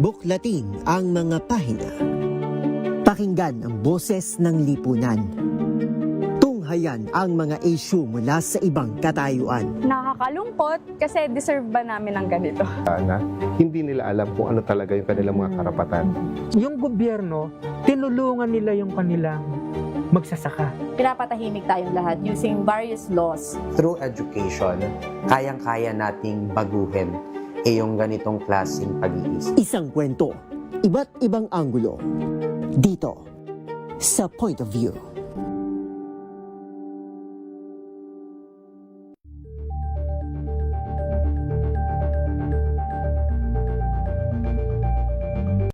buklatin ang mga pahina. Pakinggan ang boses ng lipunan. Tunghayan ang mga issue mula sa ibang katayuan. Nakakalungkot kasi deserve ba namin ng ganito? Na hindi nila alam kung ano talaga yung kanilang mga karapatan. Yung gobyerno, tinulungan nila yung kanilang magsasaka. Pinapatahimik tayong lahat using various laws. Through education, kayang-kaya nating baguhin yung ganitong klaseng pag-iisip. Isang kwento, iba't ibang anggulo. Dito, sa Point of View.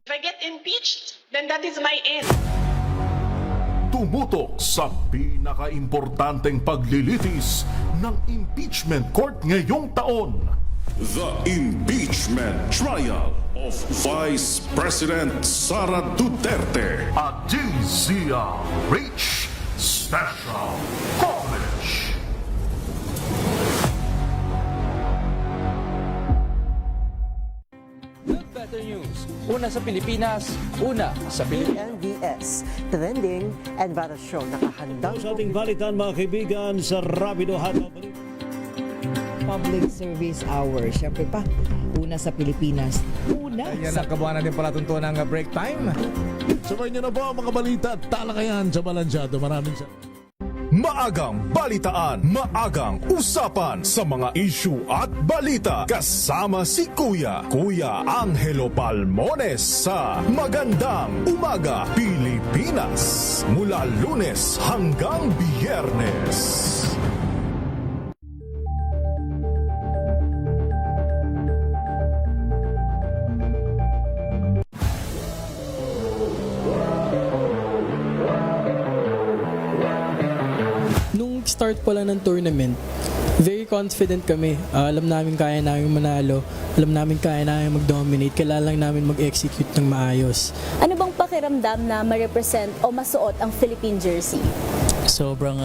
If I get impeached, then that is my end. Tumutok sa pinaka-importanteng paglilitis ng impeachment court ngayong taon. The impeachment trial of Vice President Sara Duterte. At DZRH Special Coverage. Better News. Una sa Pilipinas, una sa Pilipinas. PNBS, Trending and Battle Show. Nakahandang Sa ating balitan mga kaibigan sa Rapido Hataw. Public Service Hour. Siyempre pa, una sa Pilipinas. Una Yan sa... ang kabuhanan din pala tuntunan ng break time. Sabay niyo na po ang mga balita at talakayan sa Balansyado. Maraming salamat. Maagang balitaan, maagang usapan sa mga issue at balita. Kasama si Kuya Angelo Palmones sa Magandang Umaga Pilipinas. Mula Lunes hanggang Biyernes. Start pa lang ng tournament, very confident kami. Alam namin kaya namin manalo, alam namin kaya namin mag-dominate, kailangan lang namin mag-execute ng maayos. Ano bang pakiramdam na ma-represent o masuot ang Philippine jersey? Sobrang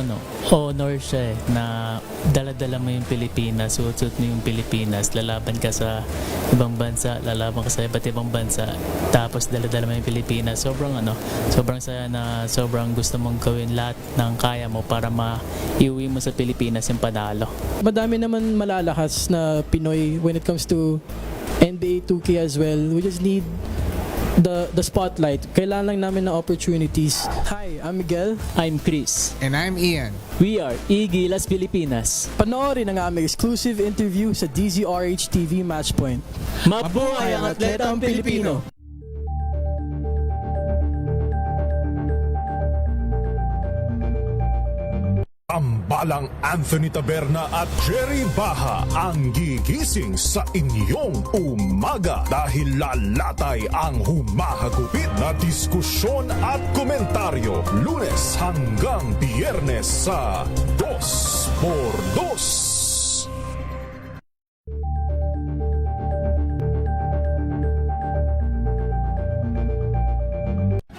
honor siya na dala-dala mo yung Pilipinas, suot-suot mo yung Pilipinas, lalaban ka sa ibang bansa, lalaban ka sa iba't ibang bansa, tapos dala-dala mo yung Pilipinas. Sobrang saya na sobrang gusto mong gawin lahat ng kaya mo para maiuwi mo sa Pilipinas yung panalo. Madami naman malalakas na Pinoy when it comes to NBA 2K as well. We just need the spotlight. Kailangan lang namin ng opportunities. Hi, I'm Miguel. I'm Chris. And I'm Ian. We are Igilas Pilipinas. Panoorin ang aming exclusive interview sa DZRH TV Matchpoint. Mabuhay ang atletang Pilipino! Tambalang Anthony Taberna at Jerry Baha ang gigising sa inyong umaga dahil lalatay ang humahagupit na diskusyon at komentaryo Lunes hanggang Biyernes sa 2x2.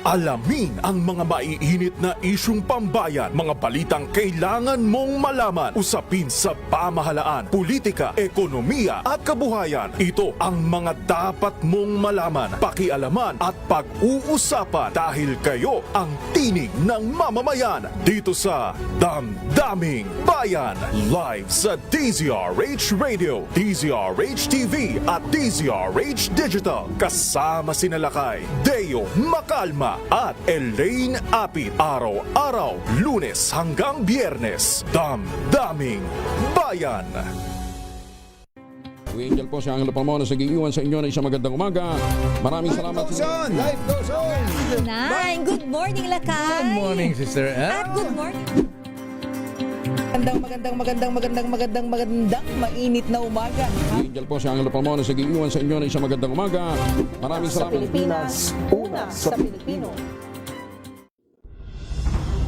Alamin ang mga maiinit na isyung pambayan, mga balitang kailangan mong malaman, usapin sa pamahalaan, politika, ekonomiya at kabuhayan. Ito ang mga dapat mong malaman, pakialaman at pag-uusapan dahil kayo ang tinig ng mamamayan dito sa Damdaming Bayan. Live sa DZRH Radio, DZRH TV at DZRH Digital. Kasama sina Lakay, Deo Macalma at Elaine Apit. Araw-araw, Lunes hanggang Biyernes. Damdaming Bayan. Angel po si Angelo Palmones nag-iiwan sa inyo na isang magandang umaga. Maraming salamat. Life goes on! Good morning, Lakay! Good morning, Sister Ann. At good morning! Magandang mainit na umaga. Angel po si Angelo Palmones nag-iiwan sa inyo na isang magandang umaga. Maraming Sa salamat. Pilipinas, una sa Pilipino.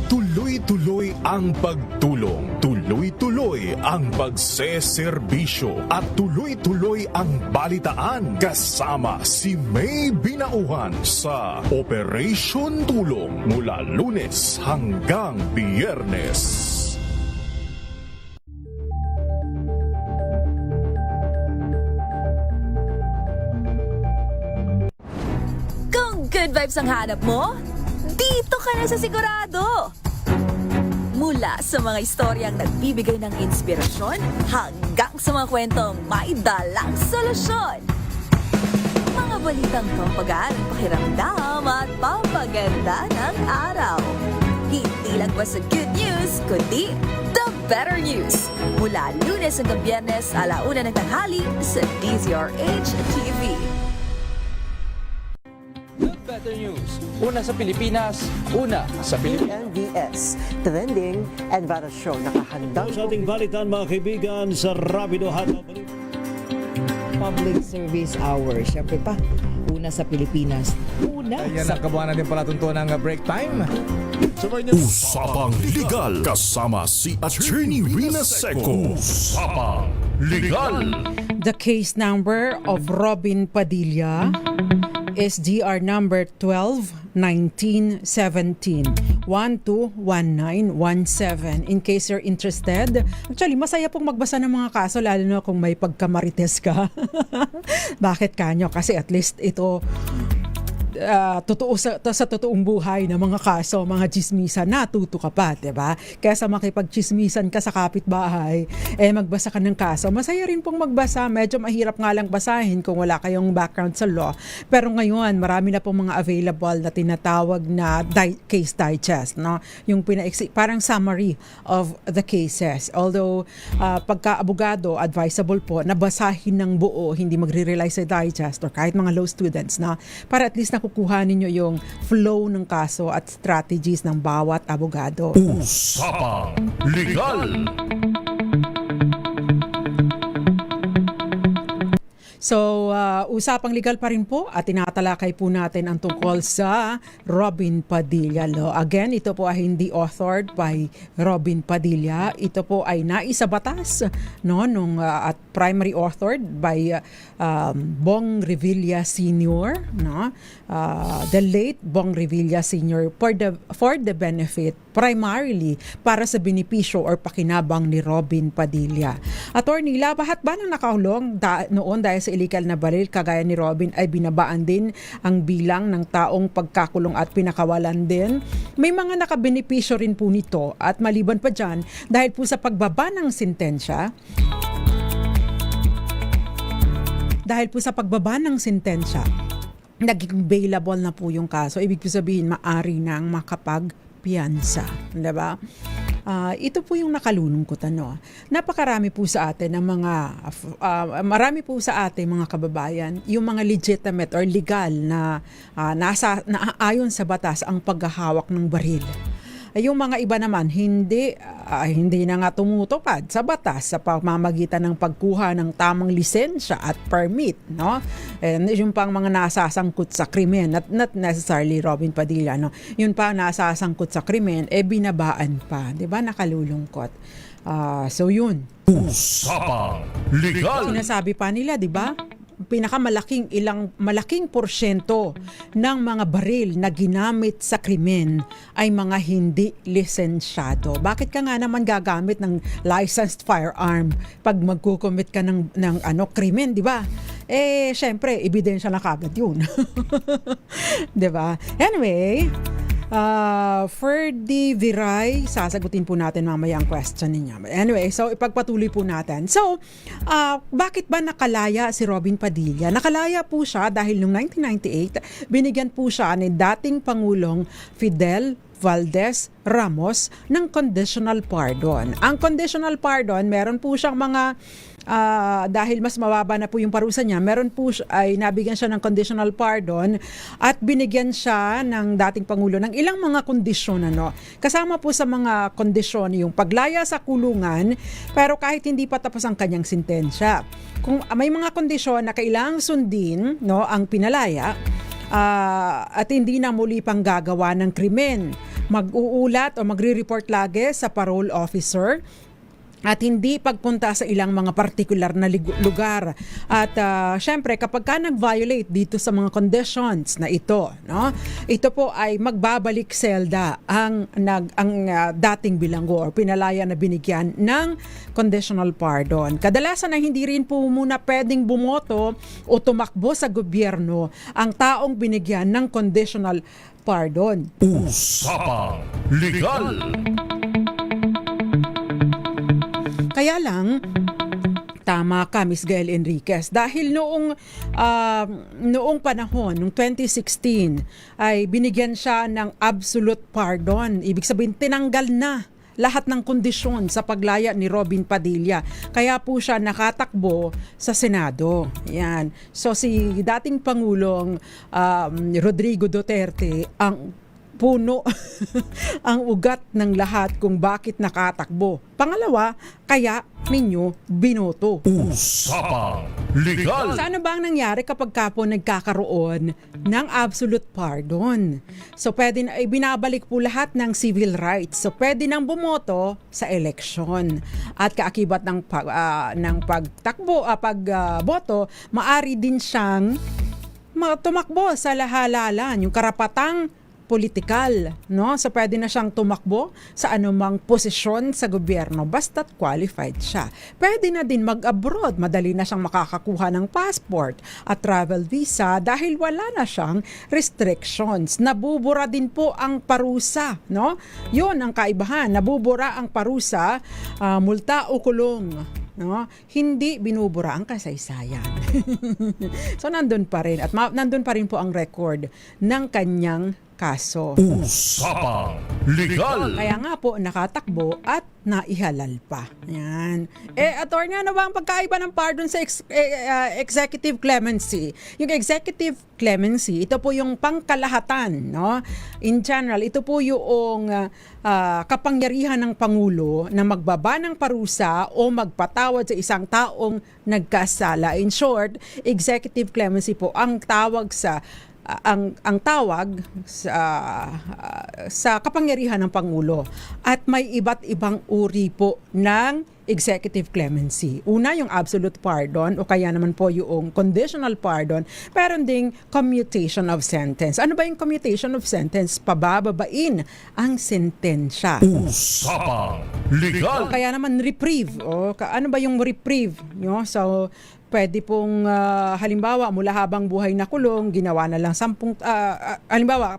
Tuloy-tuloy ang pagtulong, tuloy-tuloy ang pagseserbisyo at tuloy-tuloy ang balitaan kasama si May Binauhan sa Operation Tulong mula Lunes hanggang Biyernes. Good vibes ang hanap mo? Dito ka na sa sigurado! Mula sa mga istoryang nagbibigay ng inspirasyon hanggang sa mga kwentong may dalang solusyon. Mga balitang pampagaan, pakiramdam at pampaganda ng araw. Hindi lang ba sa good news, kundi the better news. Mula Lunes hanggang Biyernes, 1:00 ng tanghali sa DZRH TV. Better news. Una sa Pilipinas, una sa Pilipinas. MVS, Trending and Viral Show. Nakahandang Sa ating balitan mga kaibigan sa Rapido Hataw. Public Service Hour. Siyempre pa, una sa Pilipinas. Una Ayan sa ang kabuuan natin palatuntunan ng break time. Usapang Legal kasama si Attorney Rina Seco. Usapang Legal. The case number of Robin Padilla is DR number 12-1917 121917. In case you're interested, actually masaya pong magbasa ng mga kaso lalo na kung may pagkamarites ka. Bakit kanyo? Kasi at least ito totoo sa totoong buhay ng mga kaso, mga chismisan, natuto ka pa, diba? Kaya sa makipagchismisan ka sa kapitbahay, magbasa ka ng kaso. Masaya rin pong magbasa, medyo mahirap nga lang basahin kung wala kayong background sa law. Pero ngayon, marami na pong mga available na tinatawag na case digest, no? Yung parang summary of the cases. Although, pagka abogado, advisable po na basahin ng buo, hindi magre-rely sa digest or kahit mga law students, na para at least nakukuha ninyo yung flow ng kaso at strategies ng bawat abogado. Usapang Legal. So, usapang legal pa rin po at tinatalakay po natin ang tungkol sa Robin Padilla Law. Again, ito po ay hindi authored by Robin Padilla. Ito po ay naisabatas, no, at primary authored by Bong Revilla Sr., no? The late Bong Revilla Sr. for the benefit primarily para sa benepisyo or pakinabang ni Robin Padilla. Attorney, lahat ba ng nakakulong noon dahil sa illegal na baril kagaya ni Robin ay binabaan din ang bilang ng taong pagkakulong at pinakawalan din? May mga nakabenepisyo rin po nito at maliban pa dyan dahil po sa pagbaba ng sentensya, naging bailable na po yung kaso. Ibig po sabihin, maari nang makapagpiyansa. Diba? Ito po yung nakalulungkot, ano. Napakarami po sa atin ng marami po sa atin mga kababayan, yung mga legitimate or legal na naayon sa batas ang paghahawak ng baril. Yung mga iba naman, hindi na nga tumutupad sa batas sa pamamagitan ng pagkuha ng tamang lisensya at permit, no? And yung pang mga nasasangkot sa krimen, not necessarily Robin Padilla, no? Yun pa nasasangkot sa krimen, binabaan pa, 'di ba? Nakalulungkot. So yun. Usapang Legal. Sinasabi pa nila, 'di ba? Malaking porsyento ng mga baril na ginamit sa krimen ay mga hindi lisensyado. Bakit ka nga naman gagamit ng licensed firearm pag magkukomit ka ng krimen, di ba? Syempre, ebidensya na kagad yun. Di ba? Anyway, Ferdy Viray, sasagutin po natin mamaya ang question ninyo. Anyway, so ipagpatuloy po natin. So, bakit ba nakalaya si Robin Padilla? Nakalaya po siya dahil noong 1998, binigyan po siya ni dating Pangulong Fidel Valdez Ramos ng conditional pardon. Ang conditional pardon, meron po siyang mga dahil mas mababa na po yung parusa niya, meron po ay nabigyan siya ng conditional pardon at binigyan siya ng dating Pangulo ng ilang mga kondisyon, ano. Kasama po sa mga kondisyon yung paglaya sa kulungan pero kahit hindi pa tapos ang kanyang sentensya. Kung may mga kondisyon na kailangang sundin, no, ang pinalaya at hindi na muli pang gagawa ng krimen. Mag-uulat o magre-report lagi sa parole officer at hindi pagpunta sa ilang mga partikular na lugar. At syempre kapag ka nag-violate dito sa mga conditions na ito, no? Ito po ay magbabalik selda ang dating bilanggo or pinalaya na binigyan ng conditional pardon. Kadalasan ay hindi rin po muna pwedeng bumoto o tumakbo sa gobyerno ang taong binigyan ng conditional pardon. Usapang Legal. Kaya lang, tama ka, Miss Gael Enriquez. Dahil noong panahon, noong 2016, ay binigyan siya ng absolute pardon. Ibig sabihin, tinanggal na lahat ng kondisyon sa paglaya ni Robin Padilla. Kaya po siya nakatakbo sa Senado. Yan. So si dating Pangulong Rodrigo Duterte ang puno ang ugat ng lahat kung bakit nakatakbo. Pangalawa, kaya ninyo binoto. Usapang Legal. So ano ba ang nangyari kapag po nagkakaroon ng absolute pardon? So pwede na binabalik po lahat ng civil rights. So pwede nang bumoto sa eleksyon. At kaakibat ng pagboto, maari din siyang tumakbo sa lahalalan, yung karapatang politikal, no? So pwede na siyang tumakbo sa anumang posisyon sa gobyerno basta't qualified siya. Pwede na din mag-abroad, madali na siyang makakakuha ng passport at travel visa dahil wala na siyang restrictions. Nabubura din po ang parusa, no? 'Yon ang kaibahan, nabubura ang parusa, multa o kulong. No? Hindi binubura ang kasaysayan. So nandun pa rin at nandun pa rin po ang record ng kanyang kaso. Usapang Legal. Kaya nga po nakatakbo at naihalal pa. Yan. Attorney, ano ba ang pagkaiba ng pardon sa executive clemency? Yung executive clemency, ito po yung pangkalahatan, no? In general, ito po yung kapangyarihan ng Pangulo na magbaba ng parusa o magpatawad sa isang taong nagkasala. In short, executive clemency po ang tawag sa sa kapangyarihan ng Pangulo. At may iba't ibang uri po ng executive clemency. Una, yung absolute pardon o kaya naman po yung conditional pardon. Meron ding commutation of sentence. Ano ba yung commutation of sentence? Pabababain ang sentensya. Usapang Legal. Kaya naman reprieve. Ano ba yung reprieve? So, pwede pong halimbawa mula habang buhay na kulong, ginawa na lang 10 halimbawa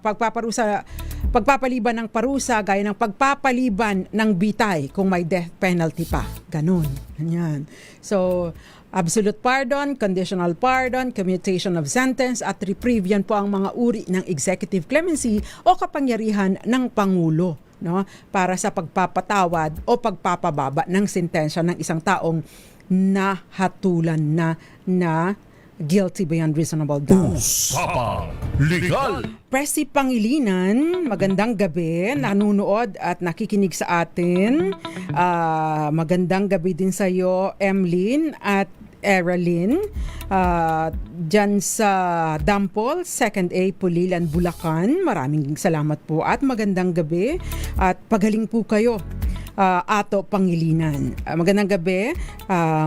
pagpapaliban ng parusa gaya ng pagpapaliban ng bitay kung may death penalty pa. Ganun. Ganyan. So, absolute pardon, conditional pardon, commutation of sentence at reprieve, yan po ang mga uri ng executive clemency o kapangyarihan ng Pangulo, no, para sa pagpapatawad o pagpapababa ng sentensya ng isang taong nahatulan na guilty beyond reasonable doubt. Usapang Legal. Presi Pangilinan, magandang gabi, nanunood at nakikinig sa atin. Magandang gabi din sa iyo, Emlyn at Eralyn, dyan sa Dampol, 2nd A, Pulilan, Bulacan. Maraming salamat po at magandang gabi at pagaling po kayo. Ato Pangilinan. Magandang gabi,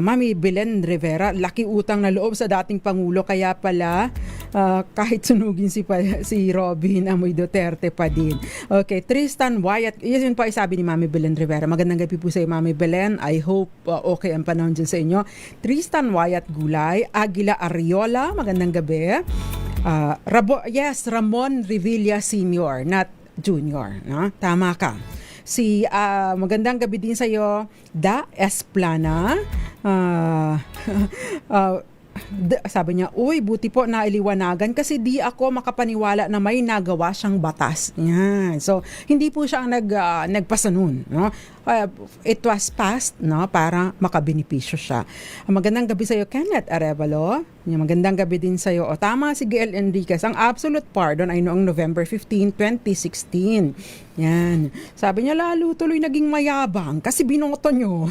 Mami Belen Rivera. Laki utang na loob sa dating Pangulo, kaya pala kahit sunugin si Robin, amoy Duterte pa din. Okay, Tristan Wyatt, yun pa sabi ni Mami Belen Rivera. Magandang gabi po sa iyo, Mami Belen. I hope okay ang panahon dyan sa inyo. Tristan Wyatt Gulay, Aguila Ariola, magandang gabi. Ramon Revilla Sr., not Junior. No? Tama ka. Magandang gabi din sa iyo, Da Esplana. Sabi niya, uy, buti po nailiwanagan kasi di ako makapaniwala na may nagawa siyang batas. Yan. So, hindi po siya ang nagpasa nun. No? It was passed, no, para makabenepisyo siya. Magandang gabi sa iyo, Kenneth Arevalo. Magandang gabi din sa'yo. O tama si Gail Enriquez. Ang absolute pardon ay noong November 15, 2016. Yan. Sabi niya lalo tuloy naging mayabang kasi binoto nyo.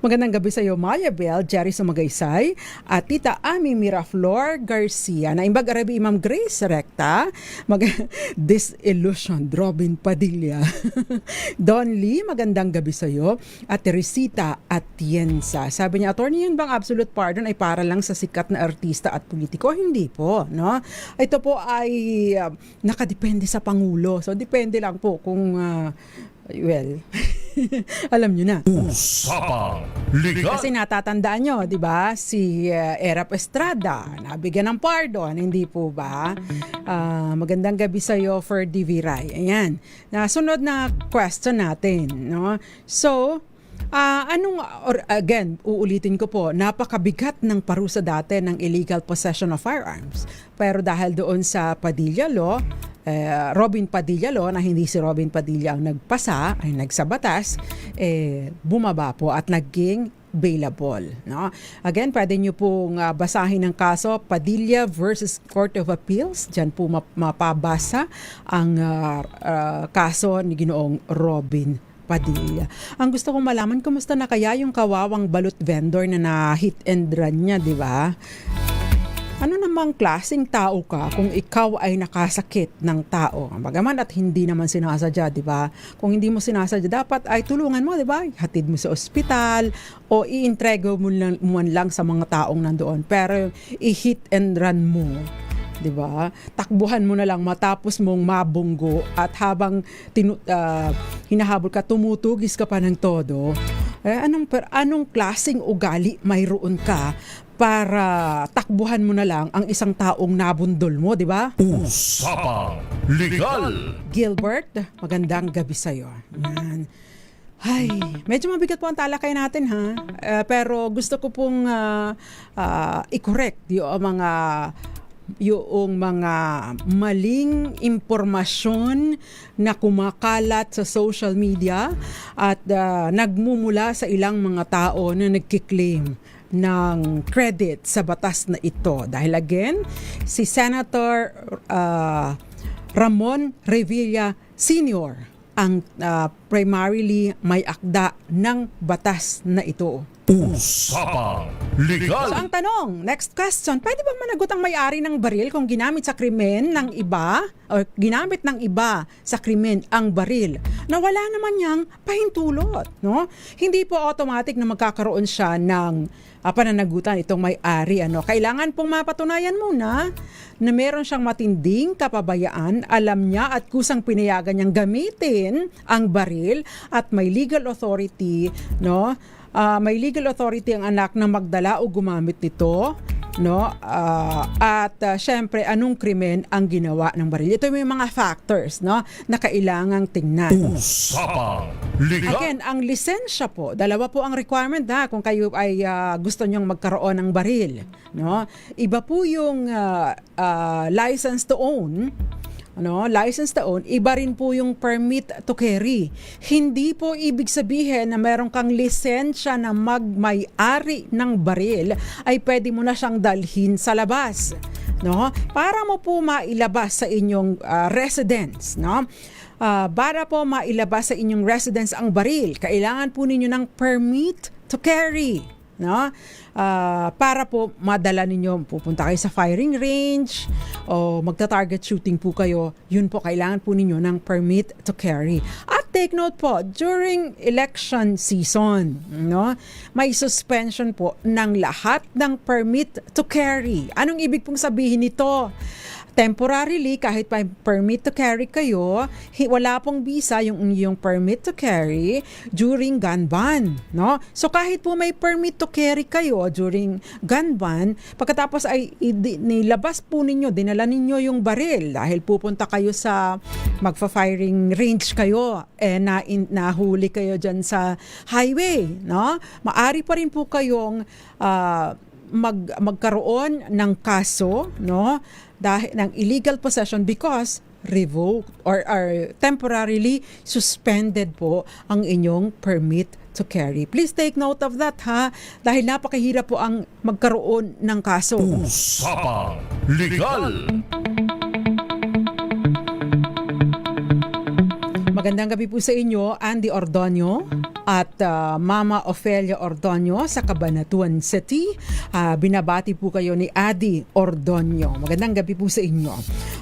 Magandang gabi sa'yo, Maya Bell, Jerry Sumagaysay, at Tita Ami Miraflor Garcia. Naimbag Arabi Imam Grace Recta. Disillusioned Robin Padilla. Don Lee, magandang gabi sa'yo. At Teresita Atienza. Sabi niya, attorney, yun bang absolute pardon ay para lang sa sikat na artista at politiko? Hindi po, no? Ito po ay nakadepende sa Pangulo. So, depende lang po kung, well, alam nyo na. Usapang Legal. Kasi natatandaan nyo, di ba? Si Erap Estrada, nabigyan ng pardon, hindi po ba? Magandang gabi sa'yo for DV Rai. Ayan. Sunod na question natin, no? So, again, uulitin ko po, napakabigat ng parusa dati ng illegal possession of firearms. Pero dahil doon sa Padilla Law, Robin Padilla Law, na hindi si Robin Padilla ang nagpasa, ay nagsabatas, bumaba po at naging bailable. No? Again, pwede nyo pong basahin ang kaso Padilla versus Court of Appeals. Diyan po mapabasa ang kaso ni Ginoong Robin Padilla. Ang gusto kong malaman, kumusta na kaya yung kawawang balut vendor na na-hit and run niya, di ba? Ano namang klaseng tao ka kung ikaw ay nakasakit ng tao? Bagaman at hindi naman sinasadya, di ba? Kung hindi mo sinasadya, dapat ay tulungan mo, di ba? Hatid mo sa ospital o iintrego mo lang sa mga taong nandoon. Pero i-hit and run mo, di ba? Takbuhan mo na lang matapos mong mabunggo at habang hinahabol ka, tumutugis ka pa ng todo. Anong klaseng ugali mayroon ka para takbuhan mo na lang ang isang taong nabundol mo, di ba? Usapang Legal. Gilbert, magandang gabi sa'yo. Yan. Ay, medyo mabigat po ang talakay natin, ha? Pero gusto ko pong i-correct yung mga maling impormasyon na kumakalat sa social media at nagmumula sa ilang mga tao na nagkiklaim ng credit sa batas na ito. Dahil again, si Senator Ramon Revilla Sr. ang primarily may akda ng batas na ito. Usapang Legal. So ang tanong, next question, pwede bang managot ang may-ari ng baril kung ginamit sa krimen ng iba o ginamit ng iba sa krimen ang baril na wala naman niyang pahintulot, no? Hindi po automatic na magkakaroon siya ng pananagutan itong may-ari, ano? Kailangan pong mapatunayan muna na meron siyang matinding kapabayaan, alam niya at kusang pinayagan niyang gamitin ang baril at may legal authority, no? May legal authority ang anak na magdala o gumamit nito, no? Syempre, anong krimen ang ginawa ng baril? Ito yung mga factors, no, na kailangang tingnan. Usapang Legal. Again, ang lisensya po, dalawa po ang requirement, ha, kung kayo ay gusto nyong magkaroon ng baril, no? Iba po yung license to own, license to own, iba rin po yung permit to carry. Hindi po ibig sabihin na meron kang lisensya na magmay-ari ng baril ay pwede mo na siyang dalhin sa labas, no? Para mo po mailabas sa inyong residence, no? Para po mailabas sa inyong residence ang baril, kailangan po ninyo ng permit to carry, no? Para po madala ninyo, pupunta kayo sa firing range o magta-target shooting po kayo, yun po kailangan po ninyo ng permit to carry. At take note po, during election season, no, may suspension po ng lahat ng permit to carry. Anong ibig pong sabihin nito? Temporarily, kahit may permit to carry kayo, wala pong visa yung permit to carry during gun ban, no? So kahit po may permit to carry kayo during gun ban, pagkatapos ay nilabas po ninyo, dinala ninyo yung baril dahil pupunta kayo sa magfa-firing range kayo, nahuli kayo dyan sa highway, no? Maari pa rin po kayong magkaroon ng kaso, no, dahil ng illegal possession because revoked or temporarily suspended po ang inyong permit to carry. Please take note of that ha, dahil napakahirap po ang magkaroon ng kaso. Usapang Legal. Magandang gabi po sa inyo, Andy Ordonio at Mama Ofelia Ordonio sa Cabanatuan City. Binabati po kayo ni Adi Ordonio. Magandang gabi po sa inyo.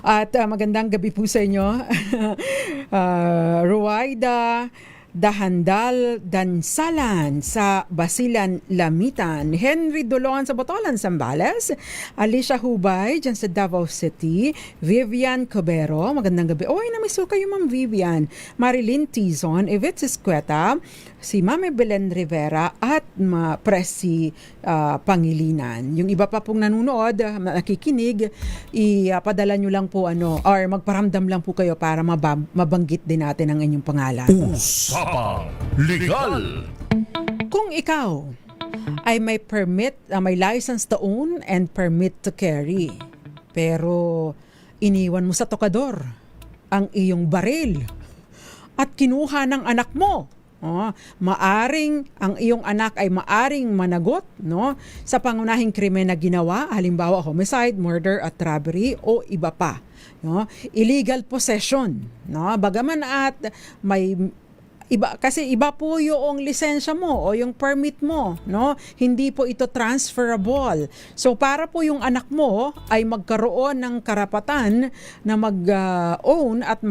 At magandang gabi po sa inyo, Ruwaida Dahandal Dansalan sa Basilan, Lamitan, Henry Dolon sa Botolan, Zambales, Alicia Hubay dyan sa Davao City, Vivian Cobero, magandang gabi. Oy, namiss ko kayo Ma'am Vivian. Marilyn Tizon, Yvette Escueta, si Mami Belen Rivera at Presi Pangilinan. Yung iba pa pong nanonood, nakikinig, ipadala nyo lang po or magparamdam lang po kayo para mabanggit din natin ang inyong pangalan. Usapang Legal. Kung ikaw ay may permit, may license to own and permit to carry, pero iniwan mo sa tokador ang iyong baril at kinuha ng anak mo, maaring ang iyong anak ay maaring managot sa pangunahing krimen na ginawa, halimbawa homicide, murder at robbery o iba pa. Illegal possession. Bagaman at may kasi iba po yung lisensya mo o yung permit mo, hindi po ito transferable. So para po yung anak mo ay magkaroon ng karapatan na mag-own at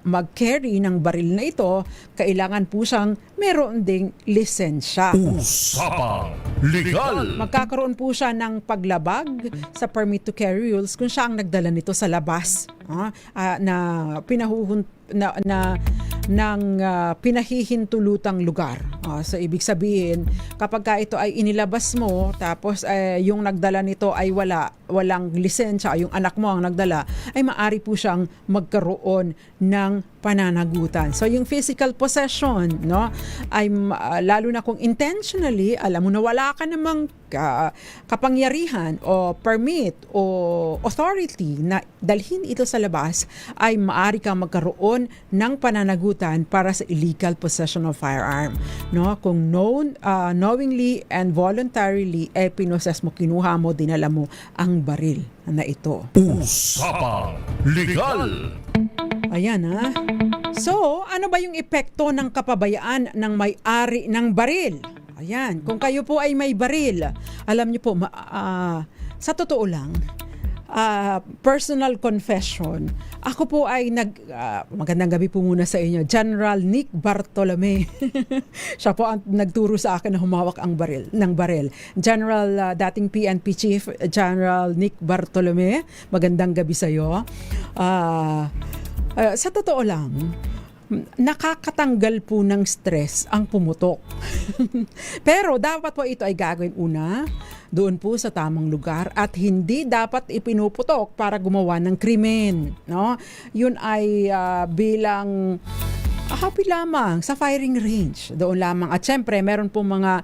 mag-carry ng baril na ito, kailangan po siyang meron ding lisensya. Usapang Legal. Magkakaroon po siya ng paglabag sa permit to carry rules kung siya ang nagdala nito sa labas na pinahihintulutang lugar. So ibig sabihin, kapag ito ay inilabas mo tapos yung nagdala nito ay walang lisensya, yung anak mo ang nagdala, ay maari po siyang magkaroon ng pananagutan. So yung physical possession, ay lalo na kung intentionally, alam mo na wala ka namang kapangyarihan o permit o authority na dalhin ito sa labas, ay maari kang magkaroon ng pananagutan para sa illegal possession of firearm. Kung knowingly and voluntarily pinoses mo, kinuha mo, dinala mo ang baril na ito. Usapang Legal. Ayan So, ano ba yung epekto ng kapabayaan ng may-ari ng baril? Ayan, kung kayo po ay may baril, alam niyo po, sa totoo lang, personal confession, ako po ay magandang gabi po muna sa inyo, General Nick Bartolome. Siya po ang nagturo sa akin na humawak ng baril. General, dating PNP Chief, General Nick Bartolome, magandang gabi sa iyo. Sa totoo lang, nakakatanggal po ng stress ang pumutok. Pero dapat po ito ay gagawin una doon po sa tamang lugar at hindi dapat ipinuputok para gumawa ng krimen. Yun ay bilang happy lamang sa firing range. Doon lamang. At syempre, meron po mga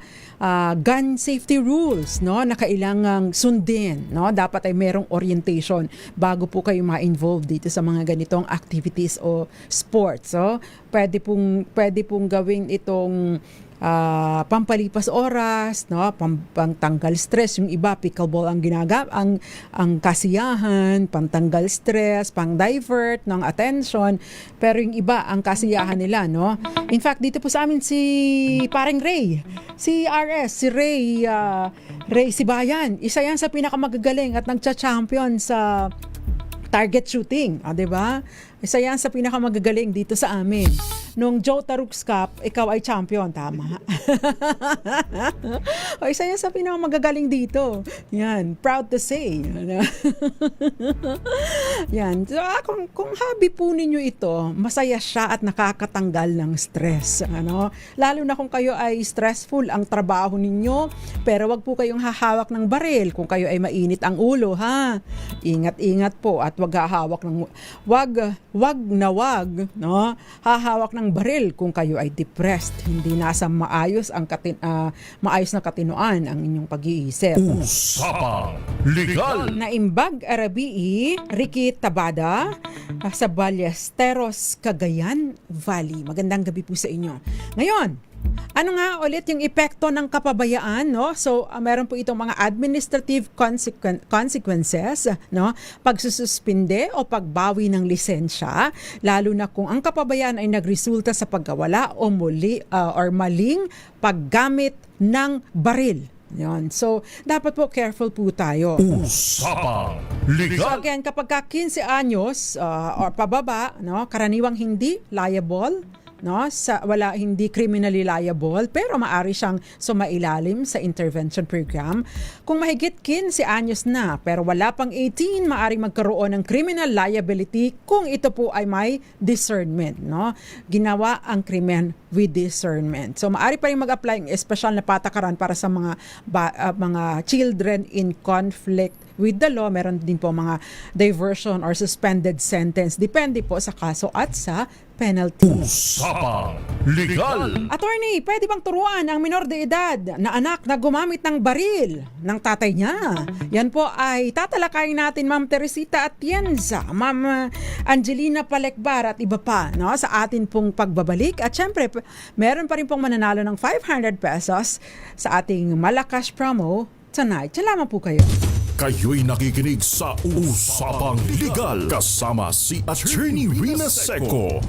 gun safety rules na kailangang sundin. Dapat ay merong orientation bago po kayo ma-involve dito sa mga ganitong activities o sports. So, pwede pong gawin itong pampalipas oras, pantanggal stress. Yung iba, pickleball ang ang kasiyahan, pantanggal stress, pang-divert ng attention. Pero yung iba, ang kasiyahan nila, In fact, dito po sa amin si Pareng Ray, si RS, si Ray Sibayan. Isa yan sa pinakamagagaling at nagcha-champion sa target shooting, di ba? Isa yan sa pinakamagagaling dito sa amin. Nung Joe Tarux Cup, ikaw ay champion, tama? Isa yan sa pinakamagagaling dito. Yan, proud to say. Yan. So, kung hobby po ninyo ito, masaya siya at nakakatanggal ng stress. Lalo na kung kayo ay stressful ang trabaho ninyo, pero wag po kayong hahawak ng baril kung kayo ay mainit ang ulo, ha? Ingat-ingat po at wag wag na wag, no, hahawak ng baril kung kayo ay depressed, hindi nasa maayos na katinoan ang inyong pag-iisip. Usapang Legal. Naimbag Arabii, Ricky Tabada sa Ballesteros, Cagayan Valley. Magandang gabi po sa inyo. Ngayon, ano nga ulit yung epekto ng kapabayaan, no? So, meron po itong mga administrative consequences, no? Pagsususpinde o pagbawi ng lisensya, lalo na kung ang kapabayaan ay nagresulta sa pagkawala o maling paggamit ng baril. Yan. So, dapat po careful po tayo. Usapang Legal. So again, kapag 15 anyos or pababa, no, karaniwang hindi liable, no, hindi criminally liable, pero maari siyang sumailalim sa intervention program. Kung mahigit 15 anyos na pero wala pang 18, maari magkaroon ng criminal liability kung ito po ay may discernment, no? Ginawa ang krimen with discernment. So maari pa rin mag-apply ng espesyal na patakaran para sa mga children in conflict with the law. Meron din po mga diversion or suspended sentence. Depende po sa kaso at sa penalty. Usapang Legal. Attorney, pwede bang turuan ang minor de edad na anak na gumamit ng baril ng tatay niya? Yan po ay tatalakayin natin, Ma'am Teresita Atienza, Ma'am Angelina Palekbar at iba pa, no, sa atin pong pagbabalik. At syempre, meron pa rin pong mananalo ng 500 pesos sa ating Malakas promo tonight. Salamat po kayo. Kayo'y nakikinig sa Usapang Legal kasama si Attorney Rina Seco.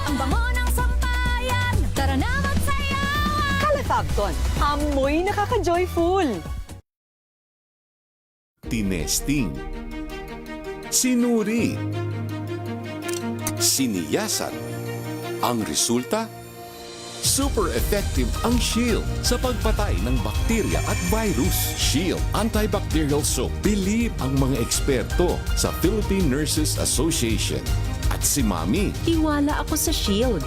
Ang bango ng sampayan, tara na magsayawan! Calefabcon, amoy nakaka-joyful. Tinesting, sinuri, siniyasan. Ang resulta? Super effective ang Shield sa pagpatay ng bakterya at virus. Shield Antibacterial Soap. Believe ang mga eksperto sa Philippine Nurses Association. At si Mami. Tiwala ako sa Shield.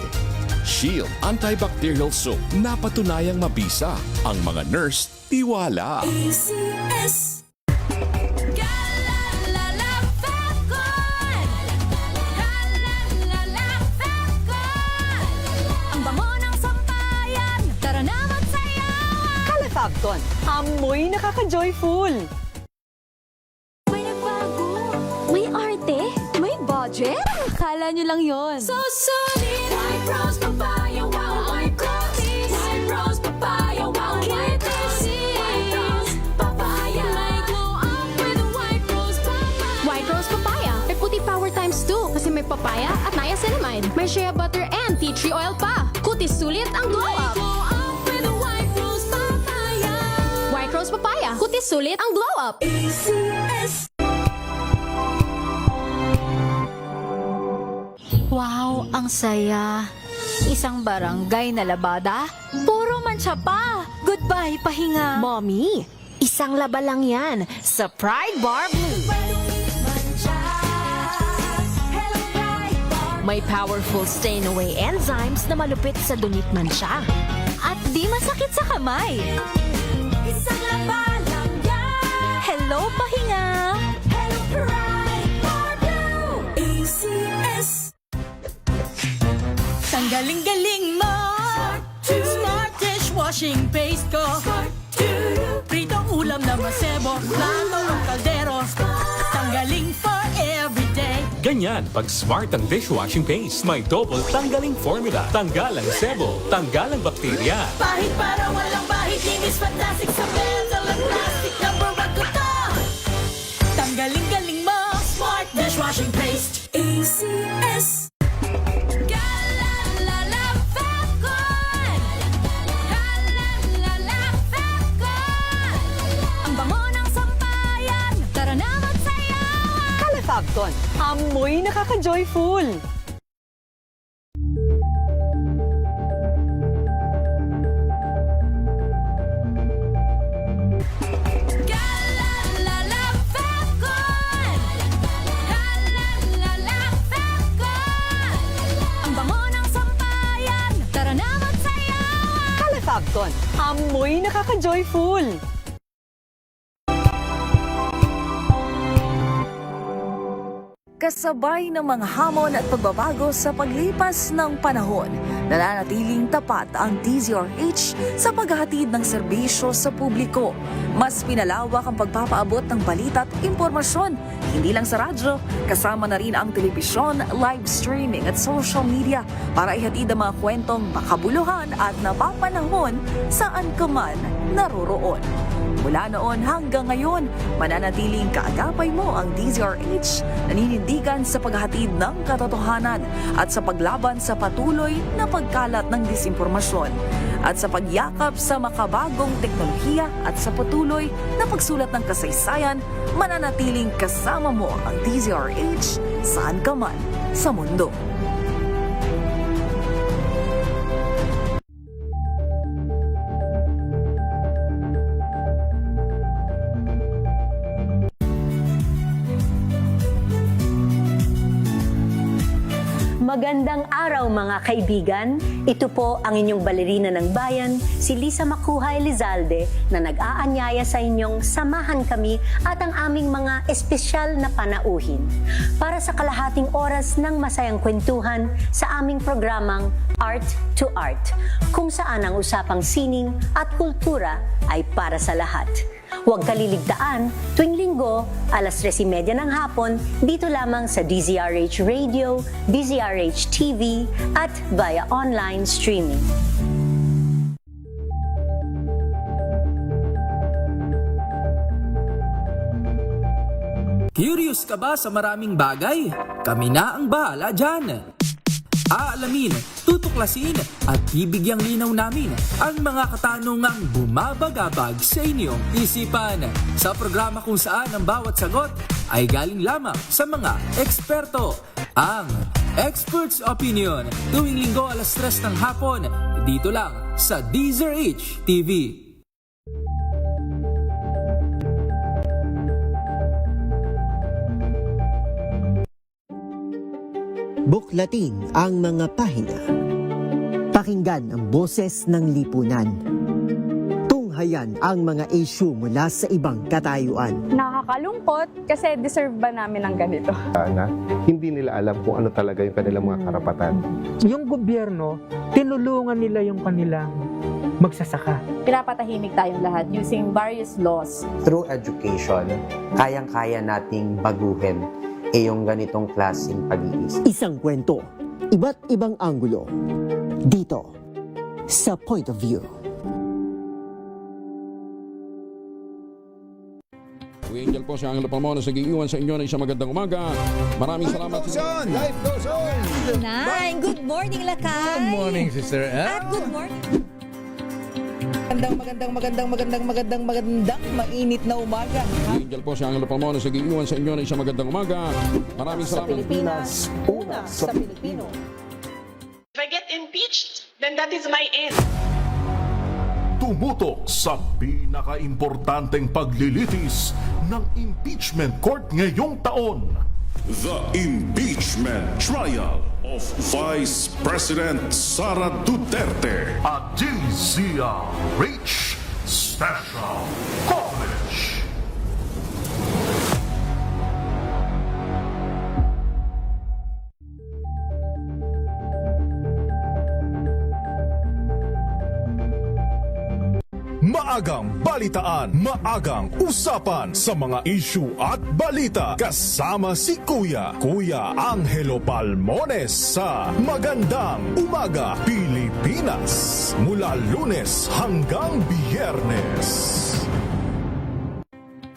Shield Antibacterial Soap. Napatunayang mabisa. Ang mga nurse, tiwala. ACS. Calefabcon, amoy nakaka-joyful. May nagbago, may arte, may budget. Akala nyo lang yon. So solid. White Rose Papaya, wow, white coffee. White Rose Papaya, wow, white coffee. White Rose Papaya. May glow up with White Rose Papaya. White Rose Papaya. May puti power times 2 kasi may papaya at niacinamide. May shea butter and tea tree oil pa. Kutis sulit ang glow up. Rose Papaya. Kutis sulit ang glow up. ACS. Wow, ang saya. Isang barangay na labada, puro mancha pa. Goodbye, pahinga. Mommy, isang laba lang yan sa Pride Bar Blue. May powerful stain-away enzymes na malupit sa dunit mancha. At di masakit sa kamay. Isang laba lang yan. Hello, pahinga. Hello, Pride Bar Blue. ACS. Tanggaling-galing mo. Smart dishwashing paste ko. Pritong ulam na masebo. Plato ng kaldero. Tanggaling for everyday. Ganyan pag smart ang dishwashing paste. May double tanggaling formula. Tanggal ang sebo. Tanggal ang bakterya. Pahit para walang bahid. Linis fantastic sa metal at plastic. Number 1 ko to. Tanggaling-galing mo. Smart dishwashing paste. ACS. Calefabcon, amoy nakaka-joyful. Ang bango ng Popcorn. Amoy nakaka-joyful. Kasabay ng mga hamon at pagbabago sa paglipas ng panahon, nananatiling tapat ang DZRH sa paghahatid ng serbisyo sa publiko. Mas pinalawak ang pagpapaabot ng balita at impormasyon, hindi lang sa radyo, kasama na rin ang telebisyon, live streaming at social media para ihatid ang mga kwentong makabuluhan at napapanahon saan ka man naroroon. Mula noon hanggang ngayon, mananatiling kaagapay mo ang DZRH, naninindigan sa paghahatid ng katotohanan at sa paglaban sa patuloy na pagkalat ng disinformasyon at sa pagyakap sa makabagong teknolohiya at sa patuloy na pagsulat ng kasaysayan, mananatiling kasama mo ang DZRH saan ka man sa mundo. Magandang araw mga kaibigan. Ito po ang inyong balerina ng bayan, si Lisa Makuha Elizalde, na nag-aanyaya sa inyong samahan kami at ang aming mga espesyal na panauhin para sa kalahating oras ng masayang kwentuhan sa aming programang Art to Art, kung saan ang usapang sining at kultura ay para sa lahat. Huwag kaliligtaan, tuwing linggo, alas 3:30 ng hapon, dito lamang sa DZRH Radio, DZRH TV, at via online streaming. Curious ka ba sa maraming bagay? Kami na ang bahala dyan. Aalamin, tutuklasin at bibigyang linaw namin ang mga katanungang bumabagabag sa inyong isipan. Sa programa kung saan ang bawat sagot ay galing lamang sa mga eksperto. Ang Expert's Opinion, tuwing linggo alas 3 ng hapon, dito lang sa DZRH TV. Buklatin ang mga pahina. Pakinggan ang boses ng lipunan. Tunghayan ang mga issue mula sa ibang katayuan. Nakakalungkot kasi deserve ba namin ng ganito? Na hindi nila alam kung ano talaga yung kanilang mga karapatan. Yung gobyerno, tinulungan nila yung kanilang magsasaka. Pinapatahimik tayong lahat using various laws. Through education, kayang-kaya nating baguhin yung ganitong klaseng pag-iisip. Isang kwento, iba't ibang anggulo. Dito, sa Point of View. Angel po si Angelo Palmona sa giiwan sa inyo na isang magandang umaga. Maraming salamat. Life goes on! Nine, good morning, Lakay! Good morning, Sister Ann. At good morning. Magandang mainit na umaga. Angel po si Angelo Palmona sa giiwan sa inyo na isang magandang umaga. Maraming Sa salamat. Pilipinas, una sa Pilipino. If I get impeached, then that is my end. Tumutok sa pinaka-importanteng paglilitis ng impeachment court ngayong taon. The Impeachment Trial of Vice President Sara Duterte. A DZRH Special Coverage. Maagang balitaan, maagang usapan sa mga issue at balita. Kasama si Kuya Angelo Palmones sa Magandang Umaga Pilipinas. Mula Lunes hanggang Biyernes.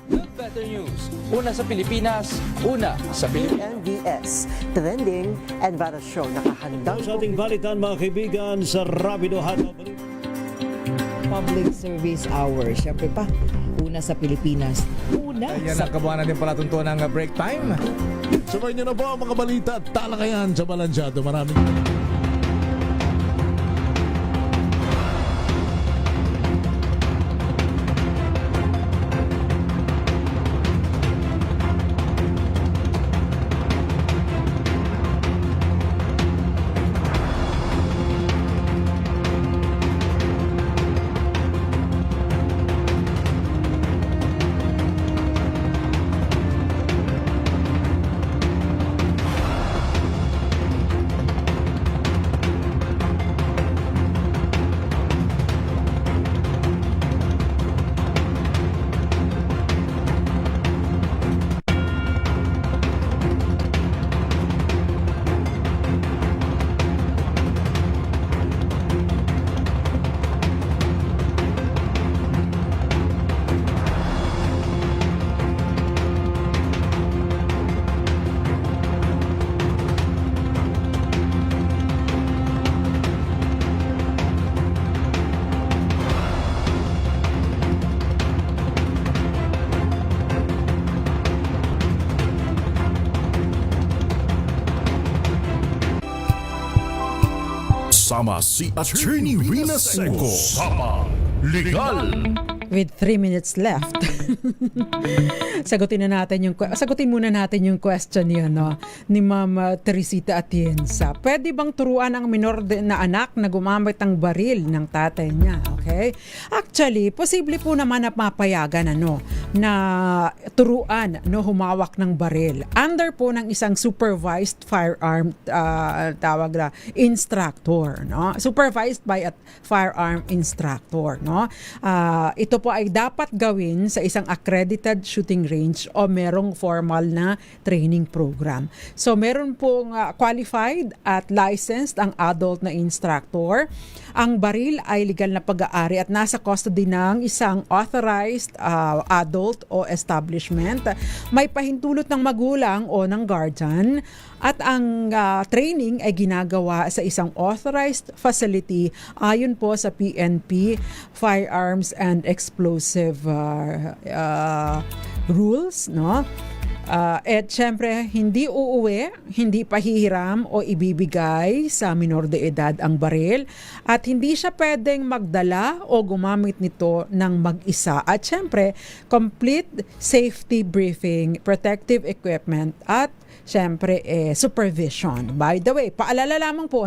Good Better News. Una sa Pilipinas, una sa Pilipinas. NBS, Trending and Viral Show. Nakahandang sa ating balitan mga kaibigan sa Rapido Hataw. Public Service Hour. Siyempre pa, una sa Pilipinas. Ayan ang kabuhanan din pala tuntunan ng break time. Sabay niyo na po ang mga balita at talakayan sa Balansyado. Maraming kasama si Attorney Rina Seco. Usapang Legal. With 3 minutes left. Sagutin muna natin yung question niya, no, ni Ma'am Teresita Atienza. Pwede bang turuan ang minor na anak na gumamit ng baril ng tatay niya? Okay? Actually, posible po naman na mapayagan na turuan humawak ng baril. Under po ng isang supervised firearm tawag na instructor, no? Supervised by a firearm instructor, no? Ito po ay dapat gawin sa isang accredited shooting range o merong formal na training program. So meron pong qualified at licensed ang adult na instructor. Ang baril ay legal na pag-aari at nasa custody ng isang authorized adult o establishment. May pahintulot ng magulang o ng guardian at ang training ay ginagawa sa isang authorized facility ayon po sa PNP Firearms and Explosive rules, no? At syempre, hindi uuwi, hindi pahihiram o ibibigay sa minor de edad ang baril at hindi siya pwedeng magdala o gumamit nito ng mag-isa. At syempre, complete safety briefing, protective equipment at syempre supervision. By the way, paalala lamang po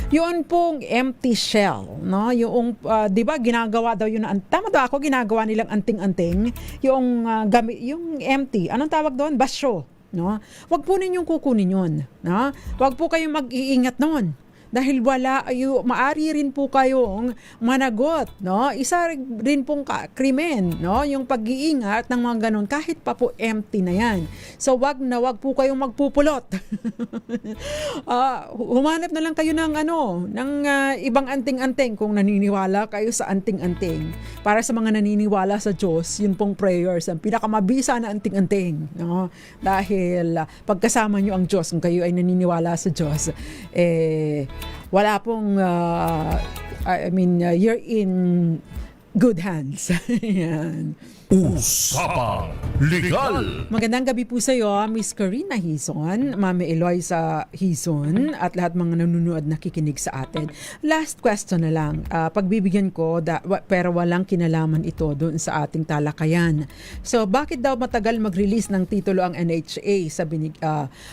yun pong empty shell, no? Yung 'di ba ginagawa daw yun tama daw ako ginagawa nilang anting-anting, yung yung empty. Anong tawag doon? Basyo, no? Wag po ninyong kukunin yun, no? Wag po kayong mag-iingat noon. Dahil maari rin po kayong managot, no? Isa rin pong krimen, no? Yung pag-iingat ng mga ganun, kahit pa po empty na yan. So wag po kayong magpupulot. Humanap na lang kayo ng ibang anting-anting kung naniniwala kayo sa anting-anting. Para sa mga naniniwala sa Diyos, yun pong prayers, ang pinakamabisa na anting-anting, no? Dahil pagkasama nyo ang Diyos, kung kayo ay naniniwala sa Diyos, wala pong you're in good hands. Yan. Usapang Legal. Magandang gabi po sa iyo, Miss Karina Hison, Mami Eloisa Hison, at lahat mga nanonood nakikinig sa atin. Last question na lang. Pagbibigyan ko, pero walang kinalaman ito doon sa ating talakayan. So, bakit daw matagal mag-release ng titulo ang NHA?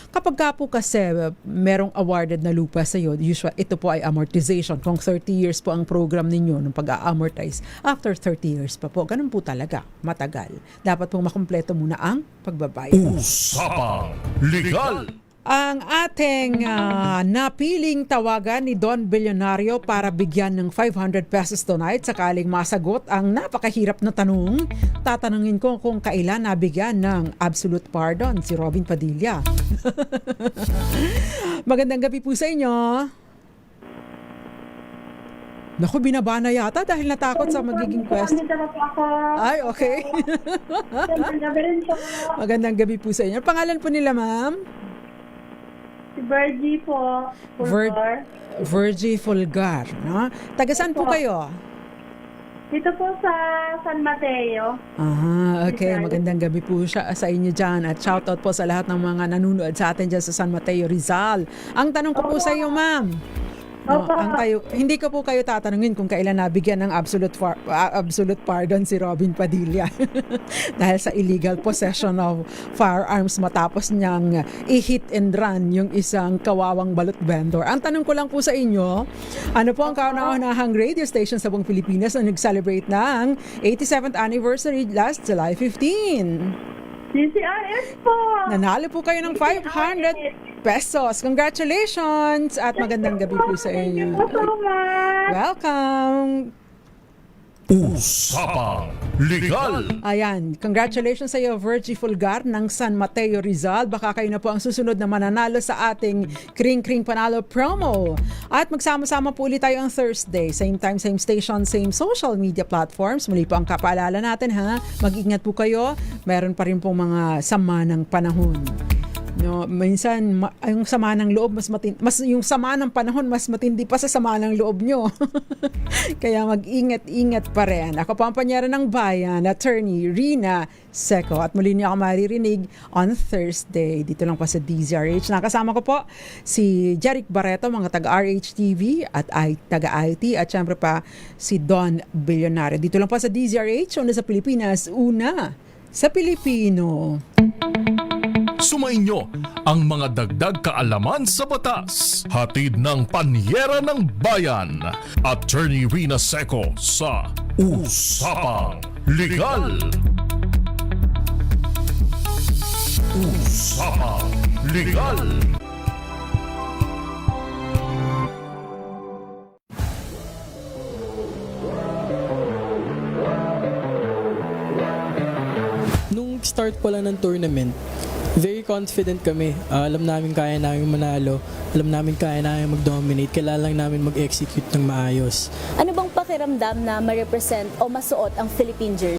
Kapag ka po kasi merong awarded na lupa sa iyo, usually ito po ay amortization. Kung 30 years po ang program ninyo ng pag-amortize, after 30 years pa po, ganun po talaga. Matagal. Dapat pong makumpleto muna ang pagbabayad. Usapang Legal. Ang ating napiling tawagan ni Don Billionario para bigyan ng 500 pesos tonight sakaling masagot ang napakahirap na tanong. Tatanungin ko kung kailan nabigyan ng absolute pardon si Robin Padilla. Magandang gabi po sa inyo. Naku, binaba na yata dahil natakot sa magiging question. Ay, okay. Magandang gabi po sa inyo. Pangalan po nila, ma'am? Si Virgie po. Virgie Fulgar, no? Taga saan po kayo? Dito po sa San Mateo. Okay. Magandang gabi po sa inyo dyan. At shoutout po sa lahat ng mga nanonood sa atin dyan sa San Mateo, Rizal. Ang tanong ko po sa iyo, ma'am. No, hindi ko po kayo tatanungin kung kailan nabigyan ng absolute pardon si Robin Padilla dahil sa illegal possession of firearms matapos niyang i-hit and run yung isang kawawang balot vendor. Ang tanong ko lang po sa inyo, ano po ang kauna-unahang radio station sa buong Pilipinas na nag-celebrate ng 87th anniversary last July 15? DCRS po! Nanalo po kayo ng 500 pesos. Congratulations! At magandang gabi po sa inyo. Thank you so much! Welcome! Usapang Legal. Ayan, congratulations sa iyo, Virgie Fulgar ng San Mateo, Rizal. Baka kayo na po ang susunod na mananalo sa ating Kring Kring Panalo promo. At magsama-sama po ulit tayo ang Thursday. Same time, same station, same social media platforms. Muli po ang kapaalala natin, ha? Mag-ingat po kayo. Meron pa rin pong mga sama ng panahon. no, minsan yung sama ng loob mas yung sama ng panahon mas matindi pa sa sama ng loob nyo. Kaya mag-ingat-ingat pa rin. Ako po ang panyara ng bayan, Attorney Rina Seco, at muli niyo ako maririnig on Thursday dito lang po sa DZRH. Nakasama ko po si Jeric Barreto, mga taga-RHTV at taga-IT, at syempre pa si Don Billionaire. Dito lang po sa DZRH, una sa Pilipinas, una sa Pilipino. Sumainyo ang mga dagdag kaalaman sa batas. Hatid ng Panyera ng Bayan, Attorney Rina Seco sa Usapang Legal. Usapang Legal. Nung start pa lang ng tournament, very confident kami. Alam namin kaya namin manalo. Alam namin kaya namin mag-dominate. Kailangan lang namin mag-execute ng maayos. Ano bang pakiramdam na ma-represent o masuot ang Philippine jersey?